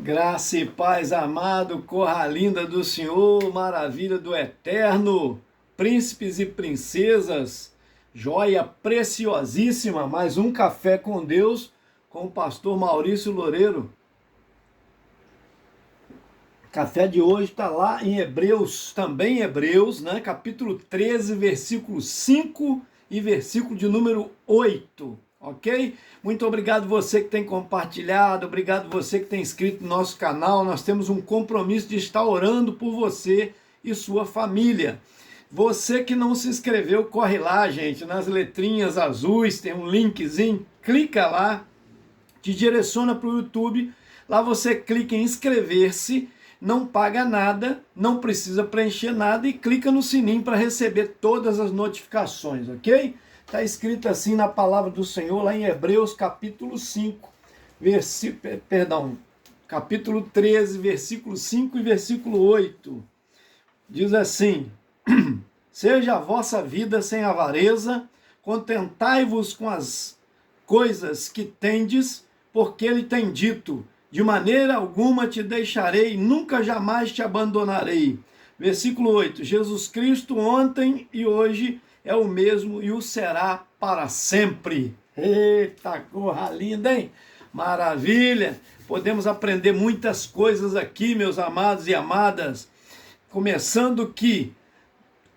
Graça e paz, amado, corra linda do Senhor, maravilha do Eterno, príncipes e princesas, joia preciosíssima, mais um café com Deus, com o pastor Maurício Loureiro. O café de hoje está lá em Hebreus, também Hebreus, né? Capítulo 13, versículo 5 e versículo de número 8. Ok? Muito obrigado você que tem compartilhado, obrigado você que tem inscrito no nosso canal. Nós temos um compromisso de estar orando por você e sua família. Você que não se inscreveu, corre lá, gente, nas letrinhas azuis, tem um linkzinho, clica lá, te direciona para o YouTube. Lá você clica em inscrever-se, não paga nada, não precisa preencher nada e clica no sininho para receber todas as notificações, ok? Está escrito assim na palavra do Senhor, lá em Hebreus capítulo 5, capítulo 13, versículo 5 e versículo 8. Diz assim: seja a vossa vida sem avareza, contentai-vos com as coisas que tendes, porque ele tem dito: de maneira alguma te deixarei, nunca jamais te abandonarei. Versículo 8, Jesus Cristo ontem e hoje é o mesmo e o será para sempre. Eita, corra linda, hein? Maravilha! Podemos aprender muitas coisas aqui, meus amados e amadas. Começando que,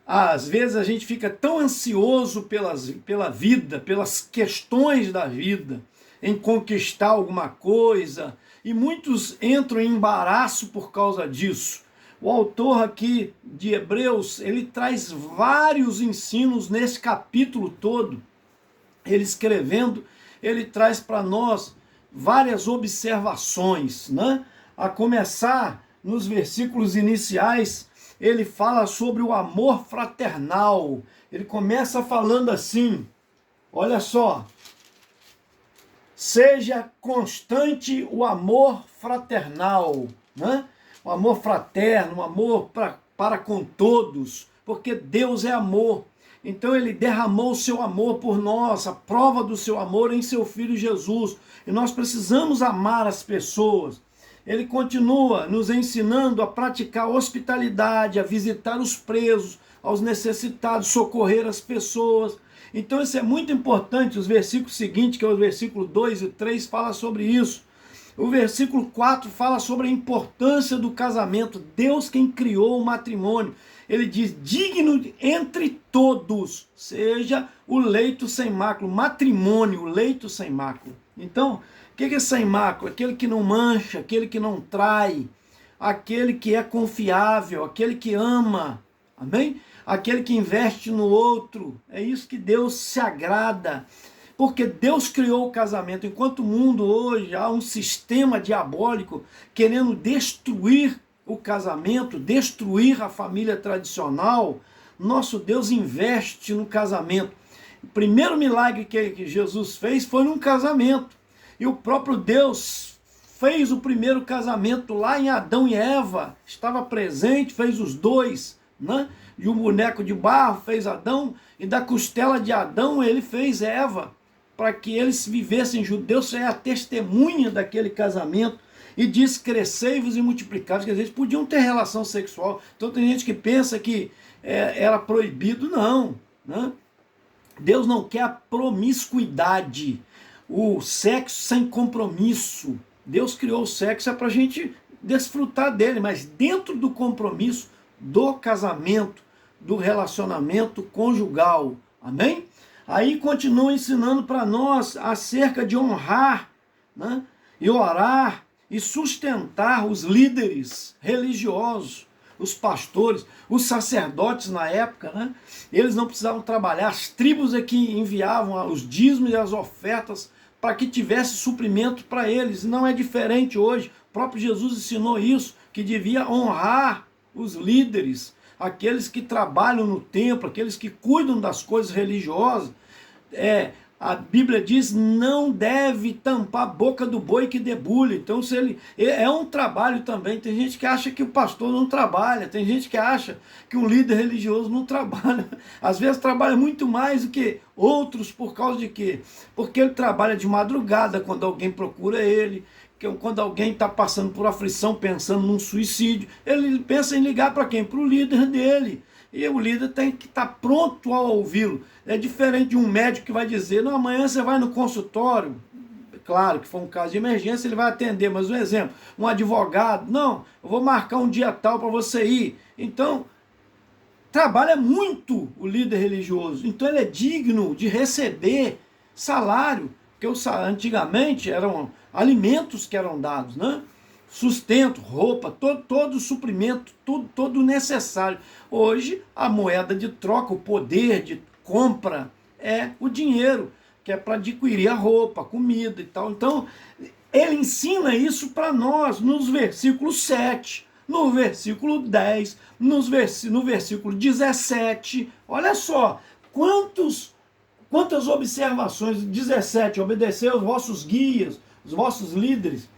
às vezes, a gente fica tão ansioso pela vida, pelas questões da vida, em conquistar alguma coisa, e muitos entram em embaraço por causa disso. O autor aqui de Hebreus, ele traz vários ensinos nesse capítulo todo. Ele escrevendo, ele traz para nós várias observações, né? A começar nos versículos iniciais, ele fala sobre o amor fraternal. Ele começa falando assim, olha só: seja constante o amor fraternal, né? O amor fraterno, o amor para com todos, porque Deus é amor. Então ele derramou o seu amor por nós, a prova do seu amor em seu Filho Jesus. E nós precisamos amar as pessoas. Ele continua nos ensinando a praticar hospitalidade, a visitar os presos, aos necessitados, socorrer as pessoas. Então isso é muito importante. Os versículos seguintes, que é o versículo 2 e 3, fala sobre isso. O versículo 4 fala sobre a importância do casamento. Deus quem criou o matrimônio. Ele diz: digno entre todos seja o leito sem mácula. O matrimônio, o leito sem mácula. Então, o que é sem mácula? Aquele que não mancha, aquele que não trai, aquele que é confiável, aquele que ama. Amém? Aquele que investe no outro. É isso que Deus se agrada. Porque Deus criou o casamento, enquanto o mundo hoje há um sistema diabólico querendo destruir o casamento, destruir a família tradicional. Nosso Deus investe no casamento. O primeiro milagre que Jesus fez foi num casamento. E o próprio Deus fez o primeiro casamento lá em Adão e Eva. Estava presente, fez os dois, né? E o boneco de barro fez Adão, e da costela de Adão ele fez Eva, para que eles vivessem juntos. Deus é a testemunha daquele casamento, e diz: crescei-vos e multiplicai-vos. Quer dizer, eles podiam ter relação sexual. Então tem gente que pensa que era proibido. Não, né? Deus não quer a promiscuidade, o sexo sem compromisso. Deus criou o sexo para a gente desfrutar dele, mas dentro do compromisso do casamento, do relacionamento conjugal. Amém? Aí continua ensinando para nós acerca de honrar, né? E orar e sustentar os líderes religiosos, os pastores, os sacerdotes na época, né? Eles não precisavam trabalhar, as tribos é que enviavam os dízimos e as ofertas para que tivesse suprimento para eles. Não é diferente hoje. O próprio Jesus ensinou isso, que devia honrar os líderes, aqueles que trabalham no templo, aqueles que cuidam das coisas religiosas. A Bíblia diz: não deve tampar a boca do boi que debulha. Então, se ele é um trabalho também. Tem gente que acha que o pastor não trabalha, tem gente que acha que um líder religioso não trabalha. Às vezes trabalha muito mais do que outros. Por causa de quê? Porque ele trabalha de madrugada quando alguém procura ele, quando alguém está passando por aflição, pensando num suicídio, ele pensa em ligar para quem? Para o líder dele. E o líder tem que estar pronto a ouvi-lo. É diferente de um médico que vai dizer, não, amanhã você vai no consultório. Claro que for um caso de emergência, ele vai atender, mas um exemplo, um advogado, não, eu vou marcar um dia tal para você ir. Então, trabalha muito o líder religioso. Então ele é digno de receber salário, porque antigamente eram alimentos que eram dados, né? Sustento, roupa, todo suprimento, todo necessário. Hoje, a moeda de troca, o poder de compra é o dinheiro, que é para adquirir a roupa, a comida e tal. Então, ele ensina isso para nós nos versículos 7, no versículo 10, no versículo 17. Olha só, quantas observações. 17, obedecer aos vossos guias, os vossos líderes,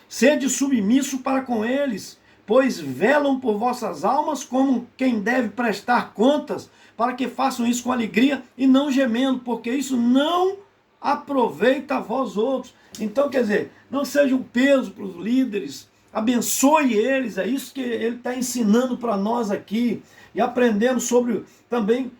sede submisso para com eles, pois velam por vossas almas como quem deve prestar contas, para que façam isso com alegria e não gemendo, porque isso não aproveita a vós outros. Então, quer dizer, não seja um peso para os líderes, abençoe eles, é isso que ele está ensinando para nós aqui, e aprendemos sobre também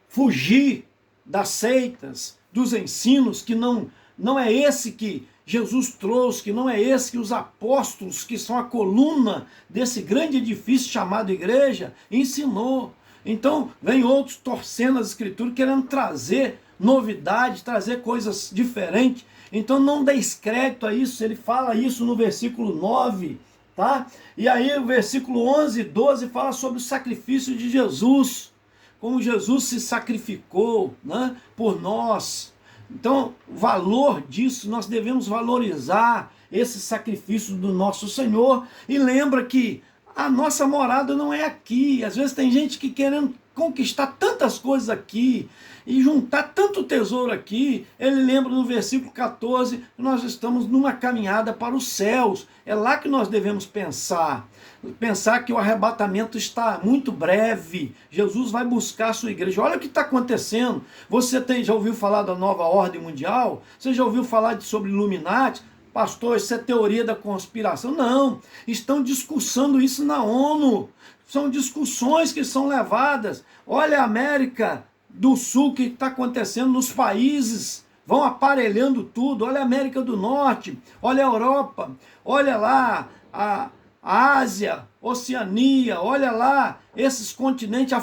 fugir das seitas, dos ensinos, que não é esse que Jesus trouxe, que não é esse que os apóstolos, que são a coluna desse grande edifício chamado igreja, ensinou. Então, vem outros torcendo as escrituras, querendo trazer novidades, trazer coisas diferentes. Então, não dê crédito a isso, ele fala isso no versículo 9, tá? E aí, o versículo 11 e 12 fala sobre o sacrifício de Jesus, como Jesus se sacrificou, né, por nós. Então, o valor disso, nós devemos valorizar esse sacrifício do nosso Senhor. E lembra que a nossa morada não é aqui. Às vezes tem gente que querendo conquistar tantas coisas aqui e juntar tanto tesouro aqui. Ele lembra no versículo 14 que nós estamos numa caminhada para os céus. É lá que nós devemos pensar que o arrebatamento está muito breve. Jesus vai buscar a sua igreja. Olha o que está acontecendo. Você já ouviu falar da nova ordem mundial? Você já ouviu falar sobre Illuminati? Pastor, isso é teoria da conspiração? Não, estão discussando isso na ONU. São discussões que são levadas. Olha a América do Sul, o que está acontecendo nos países. Vão aparelhando tudo. Olha a América do Norte, olha a Europa, olha lá a Ásia, Oceania, olha lá esses continentes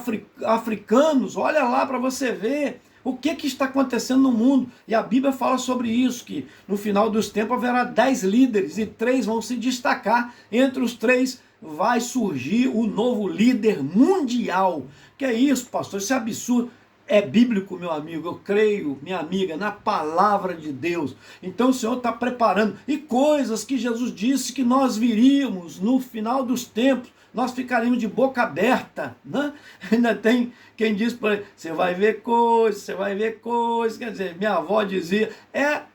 africanos, olha lá para você ver o que está acontecendo no mundo. E a Bíblia fala sobre isso, que no final dos tempos haverá 10 líderes e 3 vão se destacar. Entre os 3 vai surgir o novo líder mundial. Que é isso, pastor? Isso é absurdo. É bíblico, meu amigo, eu creio, minha amiga, na palavra de Deus. Então o Senhor está preparando. E coisas que Jesus disse que nós viríamos no final dos tempos, nós ficaríamos de boca aberta, né? Ainda tem quem diz para ele, você vai ver coisas, você vai ver coisas. Quer dizer, minha avó dizia,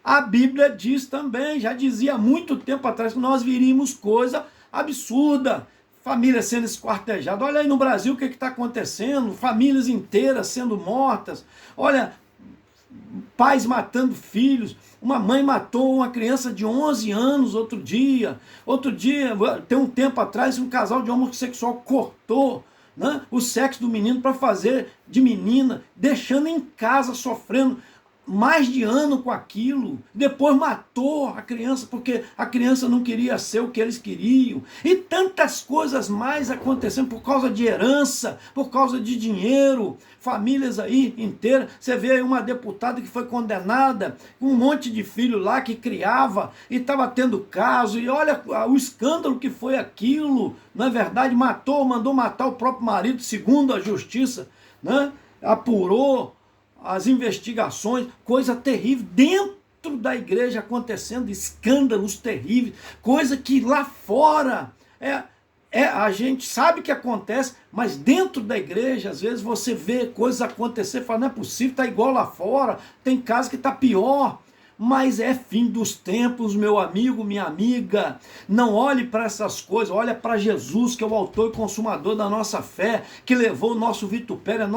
a Bíblia diz também, já dizia há muito tempo atrás que nós viríamos coisa absurda. Famílias sendo esquartejadas. Olha aí no Brasil o que está acontecendo. Famílias inteiras sendo mortas. Olha, pais matando filhos. Uma mãe matou uma criança de 11 anos outro dia. Outro dia, tem um tempo atrás, um casal de homossexual cortou, né, o sexo do menino para fazer de menina, deixando em casa, sofrendo mais de ano com aquilo, depois matou a criança, porque a criança não queria ser o que eles queriam, e tantas coisas mais acontecendo por causa de herança, por causa de dinheiro, famílias aí inteiras. Você vê aí uma deputada que foi condenada, com um monte de filho lá que criava, e estava tendo caso, e olha o escândalo que foi aquilo, não é verdade? Mandou matar o próprio marido, segundo a justiça, né? Apurou as investigações, coisa terrível, dentro da igreja acontecendo, escândalos terríveis, coisa que lá fora a gente sabe que acontece, mas dentro da igreja, às vezes você vê coisas acontecer e fala, não é possível, está igual lá fora, tem casa que está pior. Mas é fim dos tempos, meu amigo, minha amiga. Não olhe para essas coisas, olha para Jesus, que é o autor e consumador da nossa fé, que levou o nosso vitupério,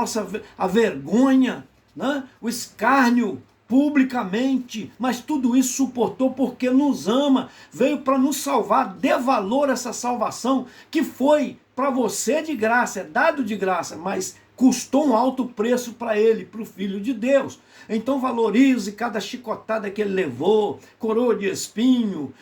a vergonha, né? O escárnio publicamente, mas tudo isso suportou porque nos ama, veio para nos salvar. Dê valor a essa salvação que foi para você de graça, é dado de graça, mas custou um alto preço para ele, para o Filho de Deus. Então valorize cada chicotada que ele levou, coroa de espinho,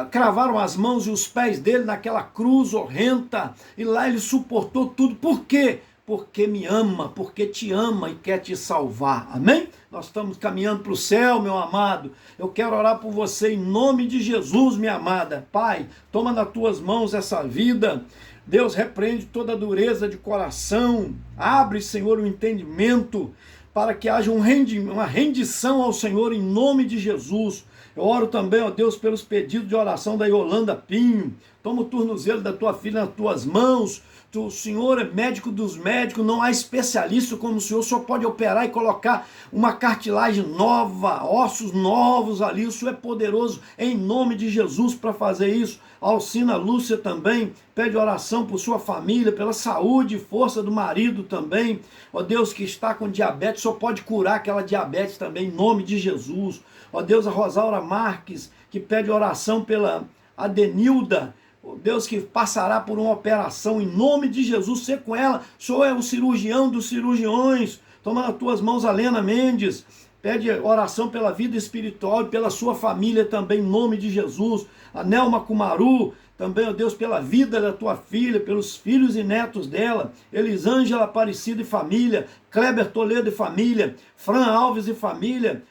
cravaram as mãos e os pés dele naquela cruz horrenda, e lá ele suportou tudo. Por quê? Porque me ama, porque te ama e quer te salvar. Amém? Nós estamos caminhando para o céu, meu amado. Eu quero orar por você em nome de Jesus, minha amada. Pai, toma nas tuas mãos essa vida. Deus, repreende toda dureza de coração. Abre, Senhor, o entendimento para que haja uma rendição ao Senhor em nome de Jesus. Eu oro também, ó Deus, pelos pedidos de oração da Yolanda Pinho. Toma o tornozelo da tua filha nas tuas mãos. O Senhor é médico dos médicos, não há especialista como o Senhor, só pode operar e colocar uma cartilagem nova, ossos novos ali. O Senhor é poderoso em nome de Jesus para fazer isso. A Alcina Lúcia também pede oração por sua família, pela saúde e força do marido também. Ó Deus, que está com diabetes, só pode curar aquela diabetes também em nome de Jesus. Ó Deus, a Rosaura Marques, que pede oração pela Adenilda, Deus, que passará por uma operação em nome de Jesus, ser com ela. O Senhor é o cirurgião dos cirurgiões. Toma nas tuas mãos a Lena Mendes, pede oração pela vida espiritual e pela sua família também, em nome de Jesus. A Nelma Kumaru, também, ó Deus, pela vida da tua filha, pelos filhos e netos dela. Elisângela Aparecida e família, Kleber Toledo e família, Fran Alves e família,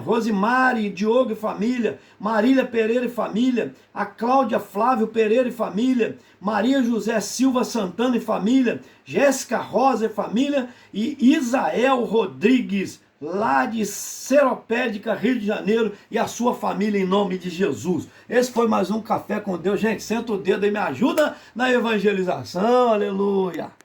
Rosimari Diogo e família, Marília Pereira e família, a Cláudia Flávio Pereira e família, Maria José Silva Santana e família, Jéssica Rosa e família e Isael Rodrigues, lá de Seropédica, Rio de Janeiro, e a sua família em nome de Jesus. Esse foi mais um Café com Deus. Gente, senta o dedo e me ajuda na evangelização. Aleluia!